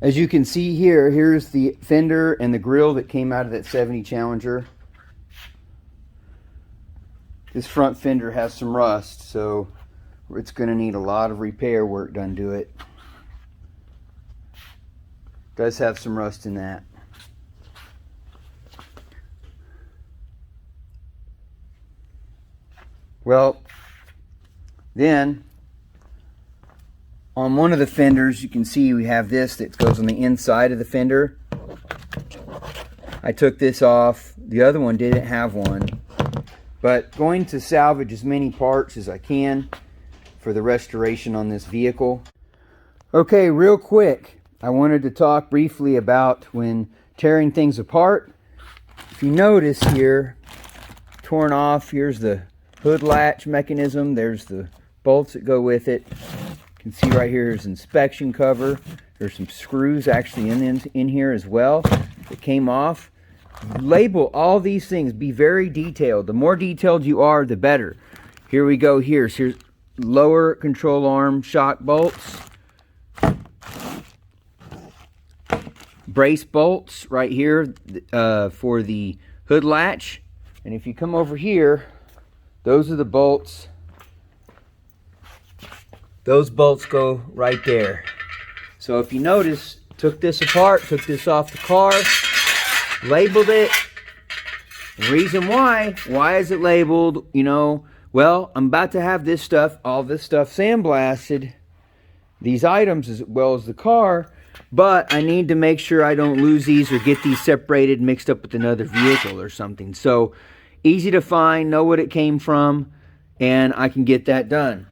As you can see here, here's the fender and the grill that came out of that 70 Challenger. This front fender has some rust, so it's going to need a lot of repair work done to it. Does have some rust in that. Well, then on one of the fenders, you can see we have this that goes on the inside of the fender. I took this off. The other one didn't have one. But going to salvage as many parts as I can for the restoration on this vehicle. Okay, real quick, I wanted to talk briefly about when tearing things apart. If you notice here, torn off, here's the hood latch mechanism. There's the bolts that go with it. You can see right here is inspection cover. There's some screws actually in here as well that came off. Label all these things. Be very detailed. The more detailed you are, the better. Here we go. Here's lower control arm shock bolts. Brace bolts right here for the hood latch. And if you come over here, those are the bolts. Those bolts go right there. So if you notice, took this apart, took this off the car, labeled it. The reason why is it labeled? You know, well, I'm about to have this stuff, all this stuff sandblasted, these items as well as the car, but I need to make sure I don't lose these or get these separated, mixed up with another vehicle or something. So easy to find, know what it came from, and I can get that done.